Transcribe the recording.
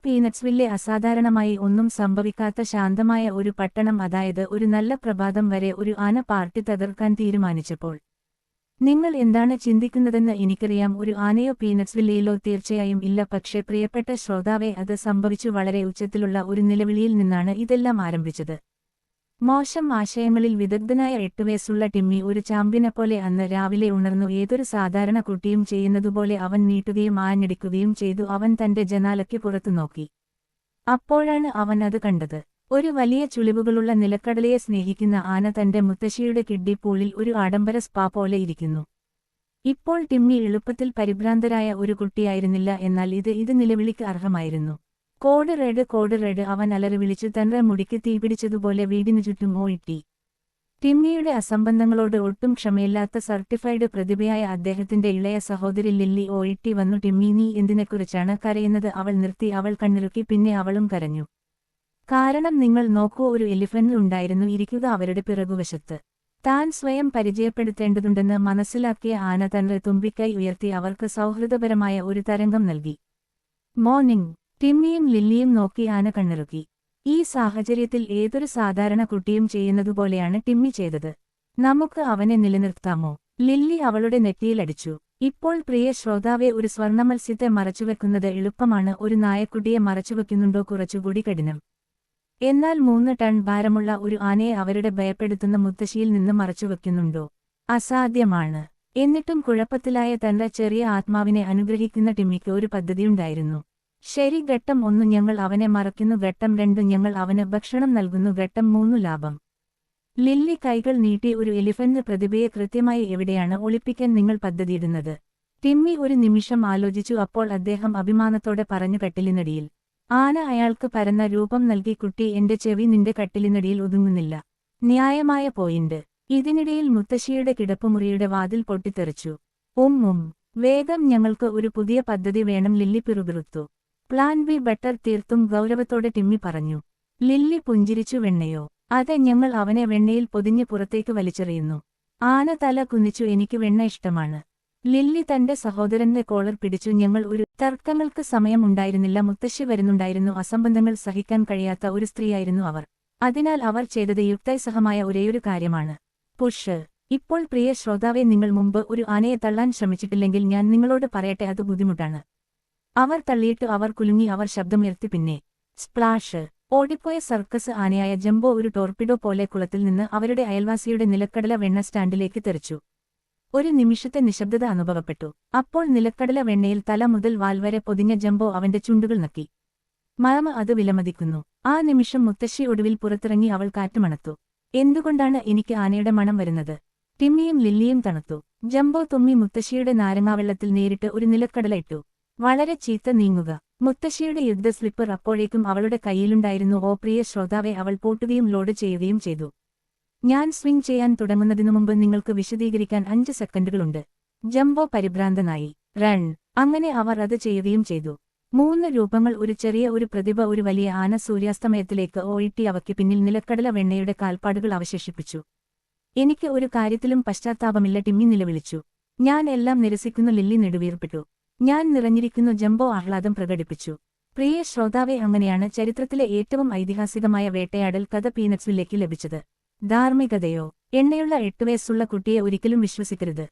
പീനട്സ്വില്ലെ അസാധാരണമായി ഒന്നും സംഭവിക്കാത്ത ശാന്തമായ ഒരു പട്ടണം, അതായത് ഒരു നല്ല പ്രഭാതം വരെ ഒരു ആന പാർട്ടി തകർക്കാൻ തീരുമാനിച്ചപ്പോൾ. നിങ്ങൾ എന്താണ് ചിന്തിക്കുന്നതെന്ന് എനിക്കറിയാം. ഒരു ആനയോ പീനട്സ്വില്ലയിലോ? തീർച്ചയായും ഇല്ല. പക്ഷേ പ്രിയപ്പെട്ട ശ്രോതാവേ, അത് സംഭവിച്ചു. വളരെ ഉച്ചത്തിലുള്ള ഒരു നിലവിളിയിൽ നിന്നാണ് ഇതെല്ലാം ആരംഭിച്ചത്. മോശം ആശയങ്ങളിൽ വിദഗ്ധനായ 8 വയസ്സുള്ള ടിമ്മി ഒരു ചാമ്പ്യനെപ്പോലെ അന്ന് രാവിലെ ഉണർന്നു. ഏതൊരു സാധാരണ കുട്ടിയും ചെയ്യുന്നതുപോലെ അവൻ നീട്ടുകയും ആഞ്ഞടിക്കുകയും ചെയ്തു. അവൻ തന്റെ ജനാലയ്ക്ക് പുറത്തു നോക്കി. അപ്പോഴാണ് അവൻ അത് കണ്ടത്. ഒരു വലിയ ചുളിവുകളുള്ള നിലക്കടലയെ സ്നേഹിക്കുന്ന ആന തന്റെ മുത്തശ്ശിയുടെ കിഡ്ഡി പൂളിൽ ഒരു ആഡംബര സ്പാ പോലെ ഇരിക്കുന്നു. ഇപ്പോൾ ടിമ്മി എളുപ്പത്തിൽ പരിഭ്രാന്തരായ ഒരു കുട്ടിയായിരുന്നില്ല, എന്നാൽ ഇത് നിലവിളിക്ക് അർഹമായിരുന്നു. കോഡ് റെഡ്, അവൻ അലറി വിളിച്ചു. തന്റെ മുടിക്ക് തീപിടിച്ചതുപോലെ വീടിനു ചുറ്റും ഓയിട്ടി. ടിമ്മിയുടെ അസംബന്ധങ്ങളോട് ഒട്ടും ക്ഷമയില്ലാത്ത സർട്ടിഫൈഡ് പ്രതിഭയായ അദ്ദേഹത്തിന്റെ ഇളയ സഹോദരി ലില്ലി ഓയിട്ടി വന്നു. ടിമ്മി, നീ എന്തിനെക്കുറിച്ചാണ് കരയുന്നത്? അവൾ നിർത്തി. അവൾ കണ്ണിറുക്കി. പിന്നെ അവളും കരഞ്ഞു. കാരണം നിങ്ങൾ നോക്കൂ, ഒരു എലിഫന്റ് ഉണ്ടായിരുന്നു ഇരിക്കുക അവരുടെ പിറകുവശത്ത്. താൻ സ്വയം പരിചയപ്പെടുത്തേണ്ടതുണ്ടെന്ന് മനസ്സിലാക്കിയ ആന തന്റെ തുമ്പിക്കൈ ഉയർത്തി അവർക്ക് സൗഹൃദപരമായ ഒരു തരംഗം നൽകി. മോർണിംഗ്. ടിമ്മിയും ലില്ലിയും നോക്കി ആന കണ്ണിറുക്കി. ഈ സാഹചര്യത്തിൽ ഏതൊരു സാധാരണ കുട്ടിയും ചെയ്യുന്നതുപോലെയാണ് ടിമ്മി ചെയ്തത്. നമുക്ക് അവനെ നിലനിർത്താമോ? ലില്ലി അവളുടെ നെറ്റിയിലടിച്ചു. ഇപ്പോൾ പ്രിയ ശ്രോതാവെ, ഒരു സ്വർണ്ണമത്സ്യത്തെ മറച്ചുവെക്കുന്നത് എളുപ്പമാണ്. ഒരു നായക്കുട്ടിയെ മറച്ചുവെക്കുന്നുണ്ടോ? കുറച്ചുകൂടി കഠിനം. എന്നാൽ 3 ടൺ ഭാരമുള്ള ഒരു ആനയെ അവരുടെ ഭയപ്പെടുത്തുന്ന മുത്തശ്ശിയിൽ നിന്ന് മറച്ചുവെക്കുന്നുണ്ടോ? അസാധ്യമാണ്. എന്നിട്ടും കുഴപ്പത്തിലായ തന്റെ ചെറിയ ആത്മാവിനെ അനുഗ്രഹിക്കുന്ന ടിമ്മിക്ക് ഒരു പദ്ധതിയുണ്ടായിരുന്നു. ശരി, ഘട്ടം 1 ഞങ്ങൾ അവനെ മറയ്ക്കുന്നു. ഘട്ടം 2 ഞങ്ങൾ അവന് ഭക്ഷണം നൽകുന്നു. ഘട്ടം 3 ലാഭം. ലില്ലി കൈകൾ നീട്ടി. ഒരു എലിഫന്റ് പ്രതിഭയെ കൃത്യമായി എവിടെയാണ് ഒളിപ്പിക്കാൻ നിങ്ങൾ പദ്ധതിയിടുന്നത്? ടിമ്മി ഒരു നിമിഷം ആലോചിച്ചു. അപ്പോൾ അദ്ദേഹം അഭിമാനത്തോടെ പറഞ്ഞു, കട്ടിലിനടിയിൽ. ആന അയാൾക്ക് പരന്ന രൂപം നൽകി. കുട്ടി, എന്റെ ചെവി നിന്റെ കട്ടിലിനടിയിൽ ഒതുങ്ങുന്നില്ല. ന്യായമായ പോയിന്റ്. ഇതിനിടയിൽ മുത്തശ്ശിയുടെ കിടപ്പുമുറിയുടെ വാതിൽ പൊട്ടിത്തെറിച്ചു. വേഗം, ഞങ്ങൾക്ക് ഒരു പുതിയ പദ്ധതി വേണം. ലില്ലി പിറുപിറുത്തു. Plan B better. തീർത്തും ഗൗരവത്തോടെ ടിമ്മി പറഞ്ഞു. ലില്ലി പുഞ്ചിരിച്ചു. വെണ്ണയോ? അതെ, ഞങ്ങൾ അവനെ വെണ്ണയിൽ പൊതിഞ്ഞ് പുറത്തേക്ക് വലിച്ചെറിയുന്നു. ആന തല കുനിച്ചു. എനിക്ക് വെണ്ണ ഇഷ്ടമാണ്. ലില്ലി തന്റെ സഹോദരന്റെ കോളർ പിടിച്ചു. ഞങ്ങൾ ഒരു തർക്കങ്ങൾക്ക് സമയം ഉണ്ടായിരുന്നില്ല. മുത്തശ്ശി വരുന്നുണ്ടായിരുന്നു. അസംബന്ധങ്ങൾ സഹിക്കാൻ കഴിയാത്ത ഒരു സ്ത്രീയായിരുന്നു അവർ. അതിനാൽ അവർ ചെയ്തത് യുക്തിസഹമായ ഒരേയൊരു കാര്യമാണ്. പുഷ്. ഇപ്പോൾ പ്രിയ ശ്രോതാവെ, നിങ്ങൾ മുമ്പ് ഒരു ആനയെ തള്ളാൻ ശ്രമിച്ചിട്ടില്ലെങ്കിൽ ഞാൻ നിങ്ങളോട് പറയട്ടെ, അത് ബുദ്ധിമുട്ടാണ്. അവർ തള്ളിയിട്ട് അവർ കുലുങ്ങി. അവർ ശബ്ദമുയർത്തി. പിന്നെ സ്പ്ലാഷ്. ഓടിപ്പോയ സർക്കസ് ആനയായ ജംബോ ഒരു ടോർപിഡോ പോലെ കുളത്തിൽ നിന്ന് അവരുടെ അയൽവാസിയുടെ നിലക്കടല വെണ്ണ സ്റ്റാൻഡിലേക്ക് തെറിച്ചു. ഒരു നിമിഷത്തെ നിശബ്ദത അനുഭവപ്പെട്ടു. അപ്പോൾ നിലക്കടല വെണ്ണയിൽ തല മുതൽ വാൽ വരെ പൊതിഞ്ഞ ജംബോ അവന്റെ ചുണ്ടുകൾ നക്കി. മഴമ അത് വിലമതിക്കുന്നു. ആ നിമിഷം മുത്തശ്ശി ഒടുവിൽ പുറത്തിറങ്ങി. അവൾ കാറ്റുമണത്തു. എന്തുകൊണ്ടാണ് എനിക്ക് ആനയുടെ മണം വരുന്നത്? ടിമ്മിയും ലില്ലിയും തണുത്തു. ജംബോ തുമ്മി മുത്തശ്ശിയുടെ നാരങ്ങാവെള്ളത്തിൽ നേരിട്ട് ഒരു നിലക്കടല ഇട്ടു. വളരെ ചീത്ത. നീങ്ങുക. മുത്തശ്ശിയുടെ യുദ്ധ സ്ലിപ്പർ അപ്പോഴേക്കും അവളുടെ കയ്യിലുണ്ടായിരുന്നു. ഓ പ്രിയ ശ്രോതാവെ, അവൾ പൂട്ടുകയും ലോഡ് ചെയ്യുകയും ചെയ്തു. ഞാൻ സ്വിംഗ് ചെയ്യാൻ തുടങ്ങുന്നതിനു മുമ്പ് നിങ്ങൾക്ക് വിശദീകരിക്കാൻ 5 സെക്കൻഡുകളുണ്ട്. ജംബോ പരിഭ്രാന്തനായി. റൺ. അങ്ങനെ അവർ അത് ചെയ്യുകയും ചെയ്തു. 3 രൂപങ്ങൾ, ഒരു ചെറിയ ഒരു പ്രതിഭ, ഒരു വലിയ ആന. സൂര്യാസ്തമയത്തിലേക്ക് ഓയിട്ടി അവയ്ക്ക് പിന്നിൽ നിലക്കടല വെണ്ണയുടെ കാൽപ്പാടുകൾ അവശേഷിപ്പിച്ചു. എനിക്ക് ഒരു കാര്യത്തിലും പശ്ചാത്താപമില്ല, ടിമ്മി നിലവിളിച്ചു. ഞാൻ എല്ലാം നിരസിക്കുന്നു. ലില്ലി നെടുവീർപ്പിട്ടു. ഞാൻ നിറഞ്ഞിരിക്കുന്നു. ജംബോ ആഹ്ലാദം പ്രകടിപ്പിച്ചു. പ്രിയ ശ്രോതാവെ, അങ്ങനെയാണ് ചരിത്രത്തിലെ ഏറ്റവും ഐതിഹാസികമായ വേട്ടയാടൽ കഥ പീനട്സ്വില്ലേക്ക് ലഭിച്ചത്. ധാർമ്മികതയോ? എണ്ണയുള്ള 8 വയസ്സുള്ള കുട്ടിയെ ഒരിക്കലും വിശ്വസിക്കരുത്.